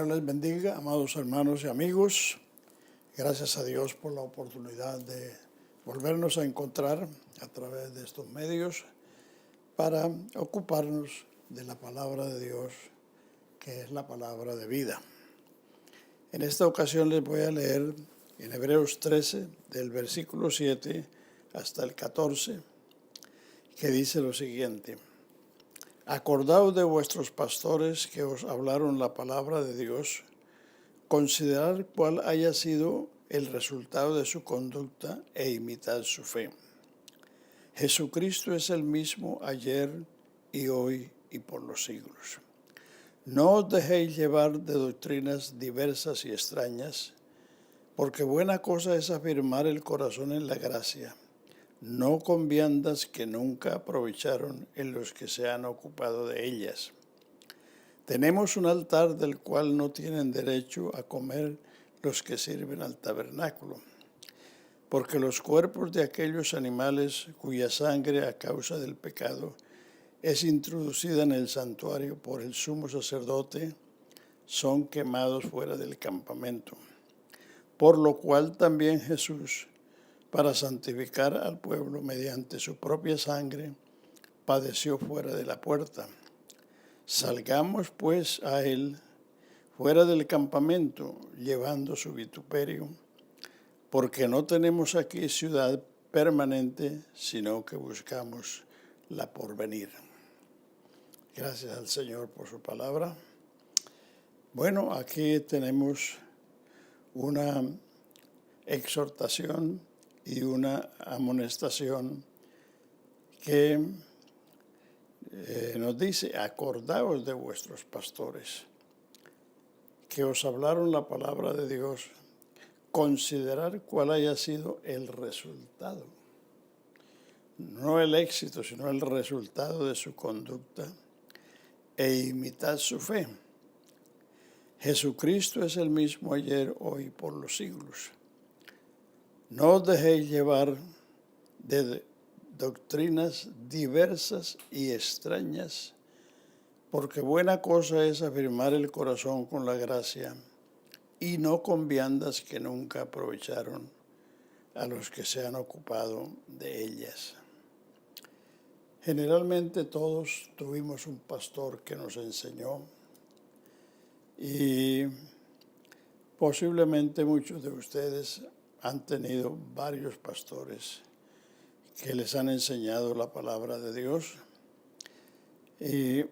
Señor les bendiga, amados hermanos y amigos. Gracias a Dios por la oportunidad de volvernos a encontrar a través de estos medios para ocuparnos de la palabra de Dios, que es la palabra de vida. En esta ocasión les voy a leer en Hebreos 13, del versículo 7 hasta el 14, que dice lo siguiente: Acordaos de vuestros pastores que os hablaron la palabra de Dios, considerad cuál haya sido el resultado de su conducta e imitad su fe. Jesucristo es el mismo ayer y hoy y por los siglos. No os dejéis llevar de doctrinas diversas y extrañas, porque buena cosa es afirmar el corazón en la gracia, no con viandas que nunca aprovecharon en los que se han ocupado de ellas. Tenemos un altar del cual no tienen derecho a comer los que sirven al tabernáculo, porque los cuerpos de aquellos animales cuya sangre a causa del pecado es introducida en el santuario por el sumo sacerdote, son quemados fuera del campamento. Por lo cual también Jesús, para santificar al pueblo mediante su propia sangre, padeció fuera de la puerta. Salgamos pues a él fuera del campamento, llevando su vituperio, porque no tenemos aquí ciudad permanente, sino que buscamos la porvenir. Gracias al Señor por su palabra. Bueno, aquí tenemos una exhortación y una amonestación que nos dice: acordaos de vuestros pastores que os hablaron la palabra de Dios, considerar cuál haya sido el resultado, no el éxito, sino el resultado de su conducta, e imitad su fe. Jesucristo es el mismo ayer, hoy, por los siglos. No os dejéis llevar de doctrinas diversas y extrañas, porque buena cosa es afirmar el corazón con la gracia, y no con viandas que nunca aprovecharon a los que se han ocupado de ellas. Generalmente todos tuvimos un pastor que nos enseñó, y posiblemente muchos de ustedes han tenido varios pastores que les han enseñado la palabra de Dios. Y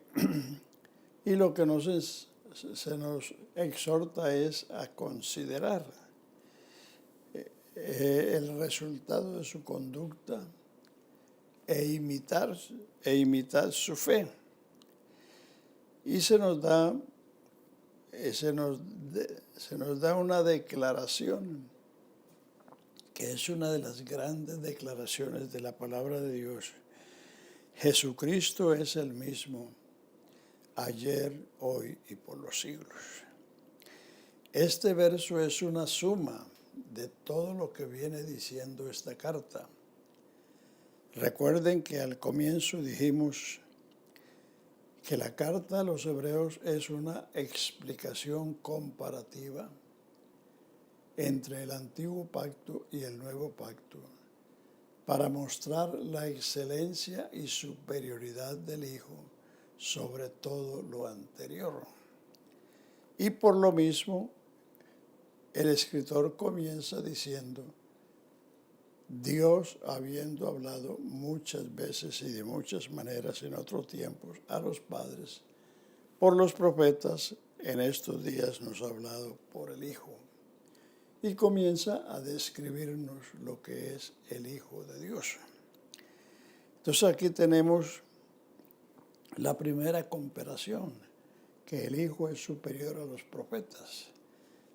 lo que se nos exhorta es a considerar el resultado de su conducta e imitar su fe. Y se nos da una declaración que es una de las grandes declaraciones de la palabra de Dios. Jesucristo es el mismo ayer, hoy y por los siglos. Este verso es una suma de todo lo que viene diciendo esta carta. Recuerden que al comienzo dijimos que la carta a los hebreos es una explicación comparativa entre el antiguo pacto y el nuevo pacto, para mostrar la excelencia y superioridad del Hijo sobre todo lo anterior. Y por lo mismo, el escritor comienza diciendo: Dios, habiendo hablado muchas veces y de muchas maneras en otros tiempos a los padres, por los profetas, en estos días nos ha hablado por el Hijo. Y comienza a describirnos lo que es el Hijo de Dios. Entonces aquí tenemos la primera comparación, que el Hijo es superior a los profetas.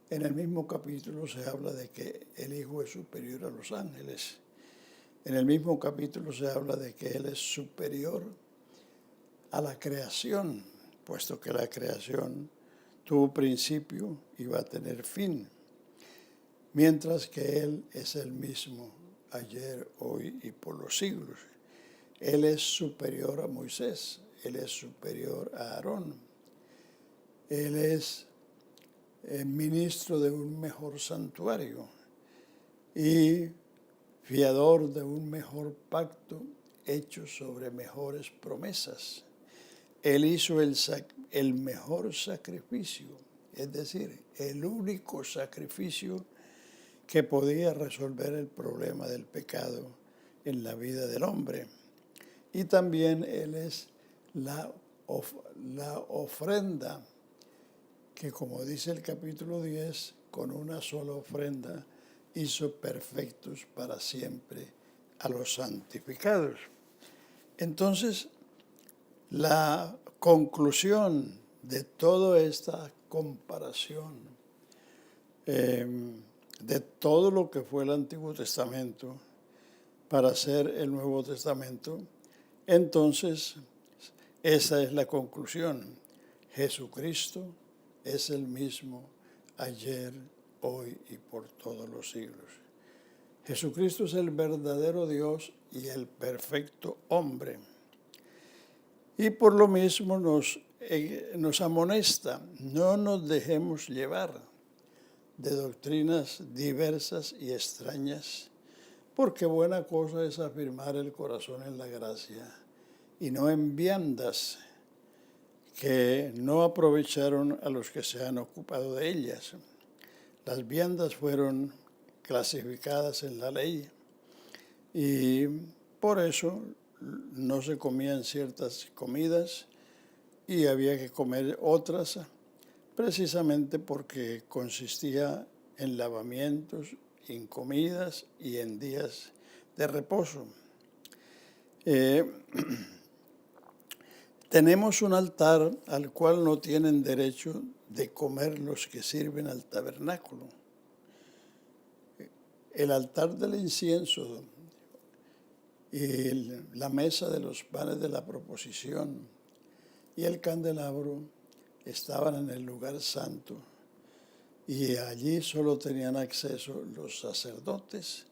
En el mismo capítulo se habla de que el Hijo es superior a los ángeles. En el mismo capítulo se habla de que Él es superior a la creación, puesto que la creación tuvo principio y va a tener fin. Mientras que Él es el mismo ayer, hoy y por los siglos. Él es superior a Moisés, Él es superior a Aarón, Él es ministro de un mejor santuario y fiador de un mejor pacto hecho sobre mejores promesas. Él hizo el mejor sacrificio, es decir, el único sacrificio que podía resolver el problema del pecado en la vida del hombre. Y también Él es la ofrenda que, como dice el capítulo 10, con una sola ofrenda hizo perfectos para siempre a los santificados. Entonces, la conclusión de toda esta comparación, de todo lo que fue el Antiguo Testamento para hacer el Nuevo Testamento, entonces esa es la conclusión. Jesucristo es el mismo ayer, hoy y por todos los siglos. Jesucristo es el verdadero Dios y el perfecto hombre. Y por lo mismo nos amonesta, no nos dejemos llevar de doctrinas diversas y extrañas, porque buena cosa es afirmar el corazón en la gracia, y no en viandas que no aprovecharon a los que se han ocupado de ellas. Las viandas fueron clasificadas en la ley y por eso no se comían ciertas comidas y había que comer otras, precisamente porque consistía en lavamientos, en comidas y en días de reposo. Tenemos un altar al cual no tienen derecho de comer los que sirven al tabernáculo. El altar del incienso y la mesa de los panes de la proposición y el candelabro estaban en el lugar santo y allí solo tenían acceso los sacerdotes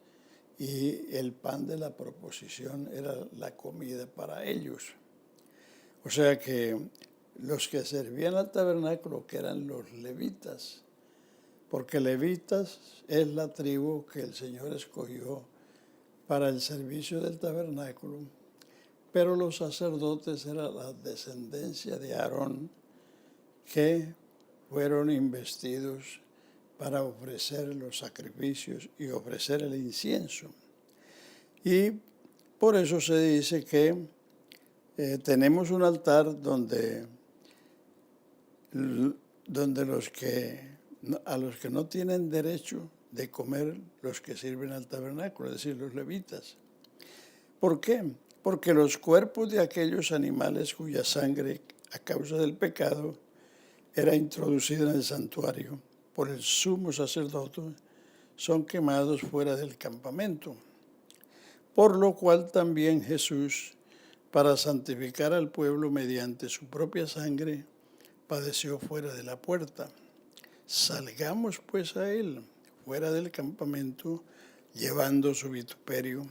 y el pan de la proposición era la comida para ellos. O sea que los que servían al tabernáculo, que eran los levitas, porque levitas es la tribu que el Señor escogió para el servicio del tabernáculo, pero los sacerdotes eran la descendencia de Aarón que fueron investidos para ofrecer los sacrificios y ofrecer el incienso. Y por eso se dice que tenemos un altar donde a los que no tienen derecho de comer los que sirven al tabernáculo, es decir, los levitas. ¿Por qué? Porque los cuerpos de aquellos animales cuya sangre, a causa del pecado, era introducida en el santuario por el sumo sacerdote, son quemados fuera del campamento. Por lo cual también Jesús, para santificar al pueblo mediante su propia sangre, padeció fuera de la puerta. Salgamos pues a él, fuera del campamento, llevando su vituperio,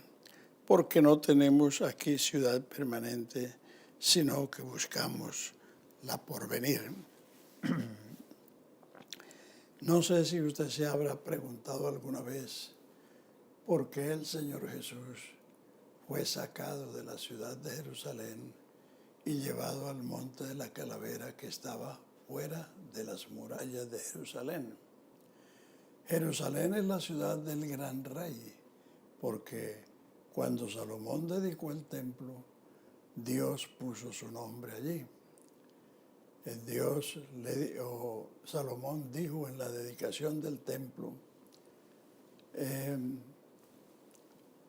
porque no tenemos aquí ciudad permanente, sino que buscamos la porvenir. No sé si usted se habrá preguntado alguna vez por qué el Señor Jesús fue sacado de la ciudad de Jerusalén y llevado al monte de la calavera que estaba fuera de las murallas de Jerusalén. Jerusalén es la ciudad del gran rey, porque cuando Salomón dedicó el templo, Dios puso su nombre allí. Salomón dijo en la dedicación del templo,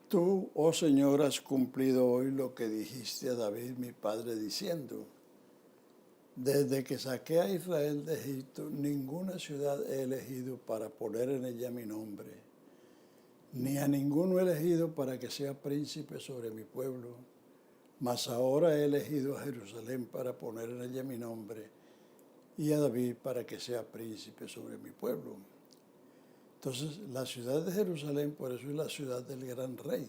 tú, oh Señor, has cumplido hoy lo que dijiste a David, mi padre, diciendo, desde que saqué a Israel de Egipto, ninguna ciudad he elegido para poner en ella mi nombre, ni a ninguno he elegido para que sea príncipe sobre mi pueblo, mas ahora he elegido a Jerusalén para poner en ella mi nombre, y a David para que sea príncipe sobre mi pueblo. Entonces, la ciudad de Jerusalén, por eso es la ciudad del gran rey.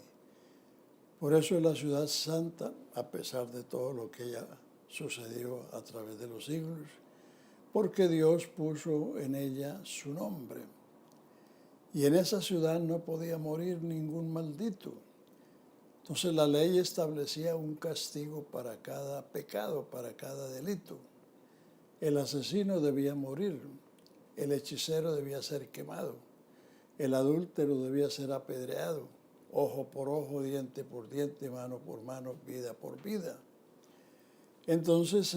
Por eso es la ciudad santa, a pesar de todo lo que ya sucedió a través de los siglos, porque Dios puso en ella su nombre. Y en esa ciudad no podía morir ningún maldito. Entonces la ley establecía un castigo para cada pecado, para cada delito. El asesino debía morir, el hechicero debía ser quemado, el adúltero debía ser apedreado, ojo por ojo, diente por diente, mano por mano, vida por vida. Entonces,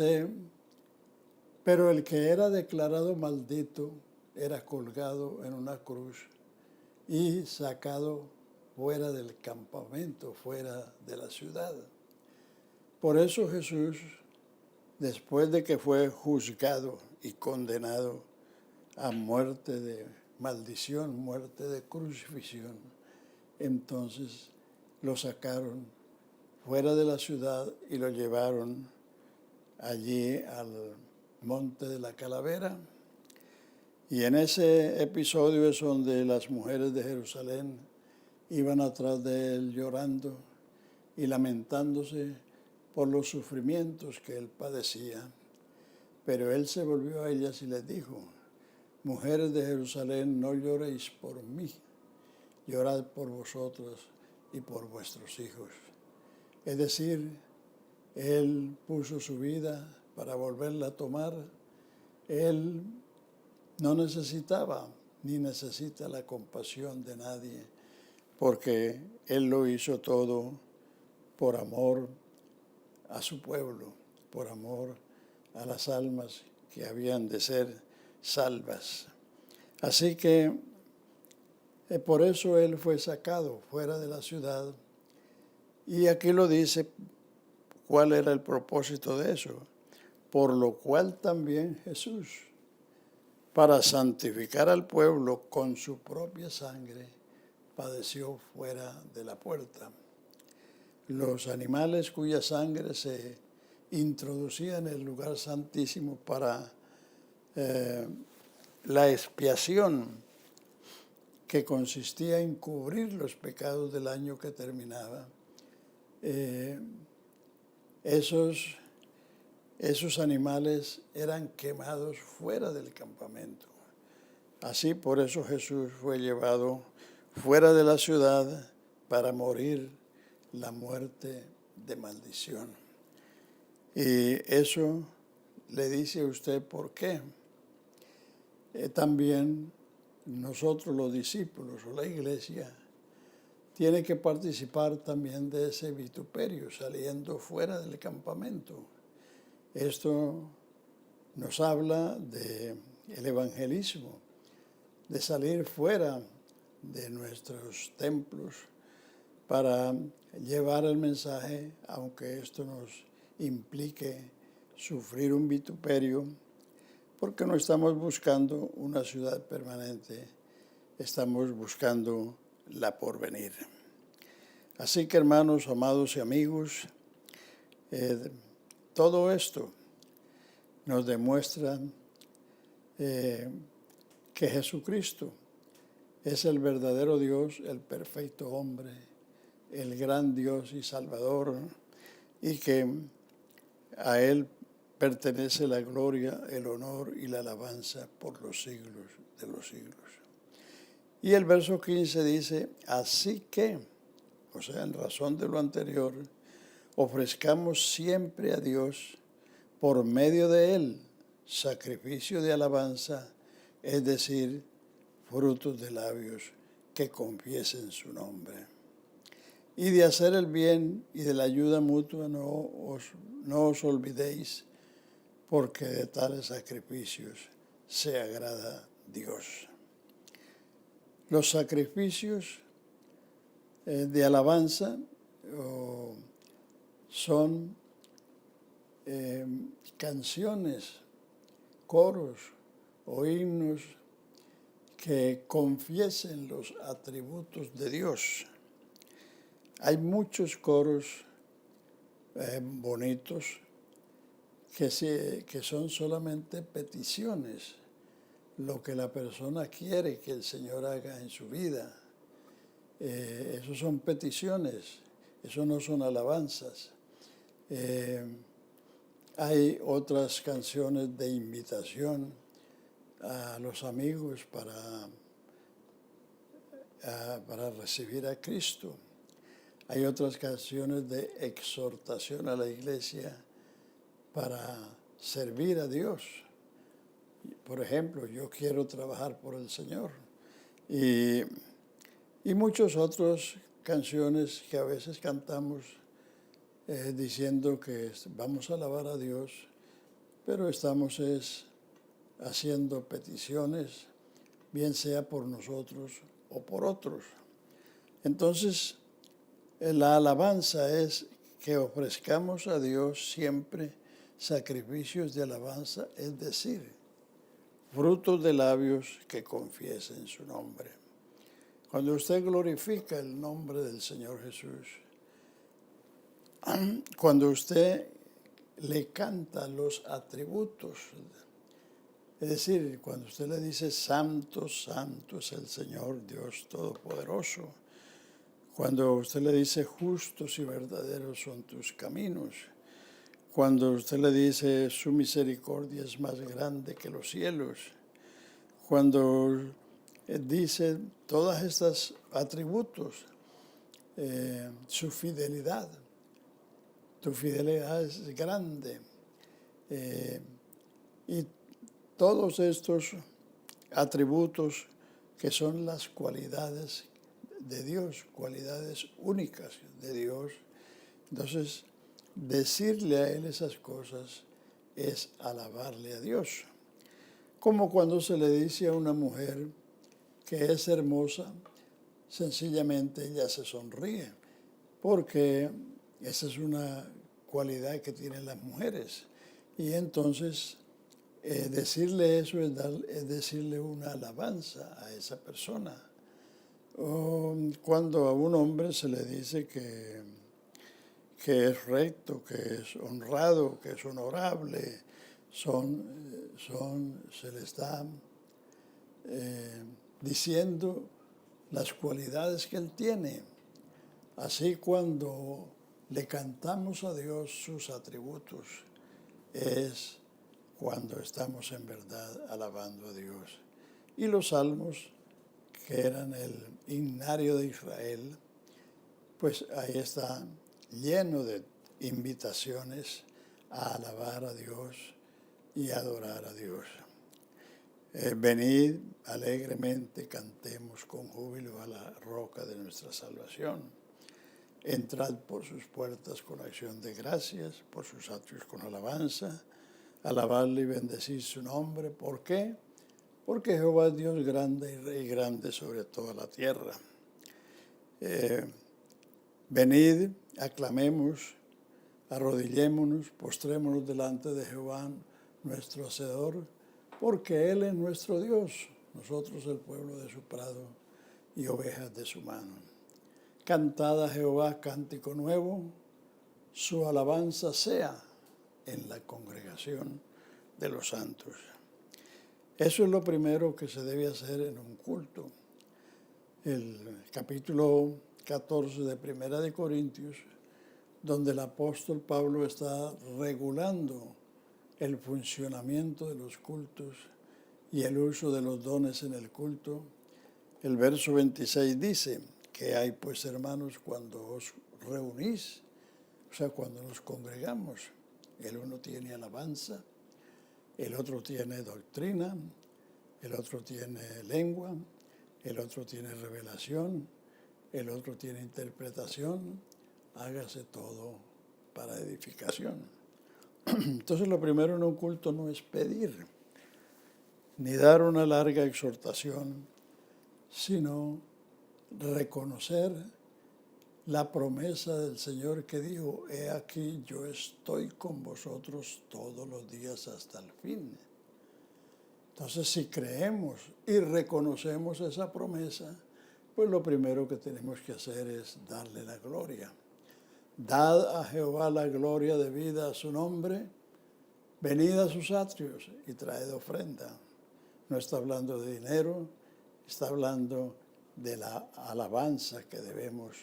pero el que era declarado maldito era colgado en una cruz y sacado fuera del campamento, fuera de la ciudad. Por eso Jesús, después de que fue juzgado y condenado a muerte de maldición, muerte de crucifixión, entonces lo sacaron fuera de la ciudad y lo llevaron allí al monte de la Calavera. Y en ese episodio es donde las mujeres de Jerusalén iban atrás de él llorando y lamentándose por los sufrimientos que él padecía. Pero él se volvió a ellas y les dijo: mujeres de Jerusalén, no lloréis por mí, llorad por vosotros y por vuestros hijos. Es decir, él puso su vida para volverla a tomar. Él no necesitaba ni necesita la compasión de nadie, porque él lo hizo todo por amor a su pueblo, por amor a las almas que habían de ser salvas. Así que por eso él fue sacado fuera de la ciudad. Y aquí lo dice cuál era el propósito de eso. Por lo cual también Jesús, para santificar al pueblo con su propia sangre, padeció fuera de la puerta. Los animales cuya sangre se introducía en el lugar santísimo para la expiación, que consistía en cubrir los pecados del año que terminaba. Esos animales eran quemados fuera del campamento. Así, por eso Jesús fue llevado fuera de la ciudad para morir la muerte de maldición. Y eso le dice a usted por qué. También nosotros los discípulos o la iglesia tiene que participar también de ese vituperio, saliendo fuera del campamento. Esto nos habla del evangelismo, de salir fuera de nuestros templos para llevar el mensaje, aunque esto nos implique sufrir un vituperio, porque no estamos buscando una ciudad permanente, estamos buscando la porvenir. Así que, hermanos, amados y amigos, todo esto nos demuestra que Jesucristo es el verdadero Dios, el perfecto hombre, el gran Dios y Salvador, y que a Él pertenece la gloria, el honor y la alabanza por los siglos de los siglos. Y el verso 15 dice: así que, o sea, en razón de lo anterior, ofrezcamos siempre a Dios, por medio de Él, sacrificio de alabanza, es decir, frutos de labios que confiesen su nombre. Y de hacer el bien y de la ayuda mutua no os olvidéis, porque de tales sacrificios se agrada Dios. Los sacrificios de alabanza son canciones, coros o himnos que confiesen los atributos de Dios. Hay muchos coros bonitos que son solamente peticiones, lo que la persona quiere que el Señor haga en su vida. Eso son peticiones, eso no son alabanzas. Hay otras canciones de invitación a los amigos para recibir a Cristo. Hay otras canciones de exhortación a la iglesia para servir a Dios. Por ejemplo, yo quiero trabajar por el Señor. Y muchas otras canciones que a veces cantamos diciendo que vamos a alabar a Dios, pero estamos haciendo peticiones, bien sea por nosotros o por otros. Entonces, la alabanza es que ofrezcamos a Dios siempre sacrificios de alabanza, es decir, frutos de labios que confiesen su nombre. Cuando usted glorifica el nombre del Señor Jesús, cuando usted le canta los atributos, es decir, cuando usted le dice santo, santo es el Señor Dios Todopoderoso, cuando usted le dice justos y verdaderos son tus caminos, cuando usted le dice su misericordia es más grande que los cielos, cuando dice todos estos atributos, su fidelidad, tu fidelidad es grande, y todos estos atributos que son las cualidades de Dios, cualidades únicas de Dios. Entonces, decirle a Él esas cosas es alabarle a Dios. Como cuando se le dice a una mujer que es hermosa, sencillamente ella se sonríe, porque esa es una cualidad que tienen las mujeres. Y entonces, decirle eso es decirle una alabanza a esa persona. O cuando a un hombre se le dice que es recto, que es honrado, que es honorable, se le está diciendo las cualidades que él tiene. Así cuando le cantamos a Dios sus atributos, es cuando estamos en verdad alabando a Dios. Y los salmos, que eran el himnario de Israel, pues ahí está lleno de invitaciones a alabar a Dios y adorar a Dios. Venid alegremente, cantemos con júbilo a la roca de nuestra salvación. Entrad por sus puertas con acción de gracias, por sus atrios con alabanza. Alabadle y bendecid su nombre. ¿Por qué? Porque Jehová es Dios grande y Rey grande sobre toda la tierra. Venid, aclamemos, arrodillémonos, postrémonos delante de Jehová, nuestro Hacedor, porque Él es nuestro Dios, nosotros el pueblo de su prado y ovejas de su mano. Cantad a Jehová cántico nuevo, su alabanza sea en la congregación de los santos. Eso es lo primero que se debe hacer en un culto. El capítulo 14 de Primera de Corintios, donde el apóstol Pablo está regulando el funcionamiento de los cultos y el uso de los dones en el culto. El verso 26 dice: que hay pues, hermanos, cuando os reunís, o sea, cuando nos congregamos, el uno tiene alabanza, el otro tiene doctrina, el otro tiene lengua, el otro tiene revelación, el otro tiene interpretación, hágase todo para edificación. Entonces, lo primero en un culto no es pedir, ni dar una larga exhortación, sino reconocer la promesa del Señor que dijo: he aquí yo estoy con vosotros todos los días hasta el fin. Entonces, si creemos y reconocemos esa promesa, pues lo primero que tenemos que hacer es darle la gloria. Dad a Jehová la gloria debida a su nombre, venid a sus atrios y traed ofrenda. No está hablando de dinero, está hablando de la alabanza que debemos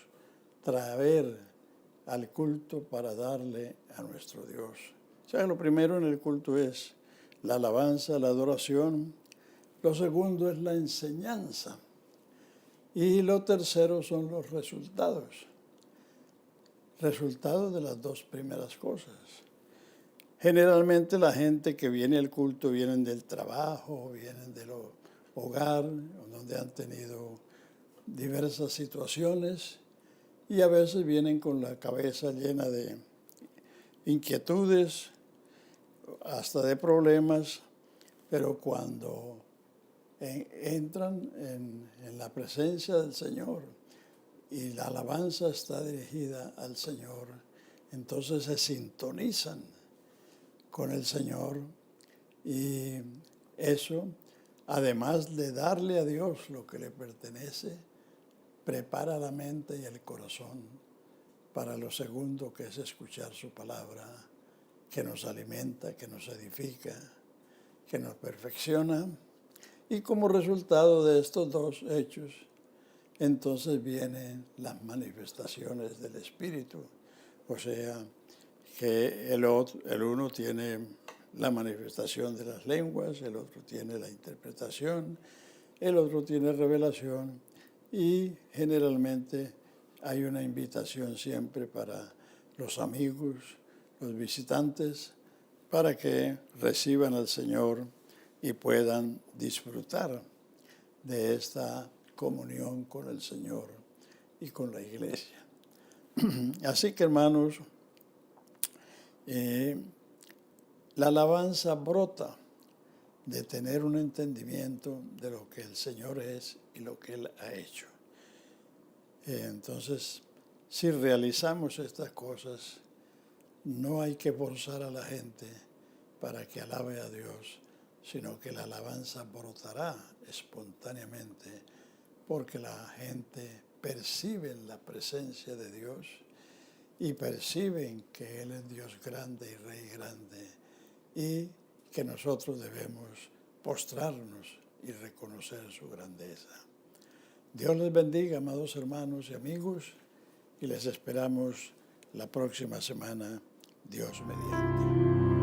traer al culto para darle a nuestro Dios. O sea, lo primero en el culto es la alabanza, la adoración. Lo segundo es la enseñanza. Y lo tercero son los resultados. Resultados de las dos primeras cosas. Generalmente la gente que viene al culto vienen del trabajo, vienen del hogar, donde han tenido diversas situaciones y a veces vienen con la cabeza llena de inquietudes, hasta de problemas, pero cuando entran en la presencia del Señor y la alabanza está dirigida al Señor, entonces se sintonizan con el Señor y eso, además de darle a Dios lo que le pertenece, prepara la mente y el corazón para lo segundo, que es escuchar su palabra, que nos alimenta, que nos edifica, que nos perfecciona. Y como resultado de estos dos hechos, entonces vienen las manifestaciones del Espíritu. O sea, que el uno tiene la manifestación de las lenguas, el otro tiene la interpretación, el otro tiene revelación, y generalmente hay una invitación siempre para los amigos, los visitantes, para que reciban al Señor y puedan disfrutar de esta comunión con el Señor y con la iglesia. Así que, hermanos, la alabanza brota de tener un entendimiento de lo que el Señor es y lo que Él ha hecho. Entonces, si realizamos estas cosas, no hay que forzar a la gente para que alabe a Dios, sino que la alabanza brotará espontáneamente porque la gente percibe la presencia de Dios y perciben que Él es Dios grande y Rey grande y que nosotros debemos postrarnos y reconocer su grandeza. Dios les bendiga, amados hermanos y amigos, y les esperamos la próxima semana, Dios mediante.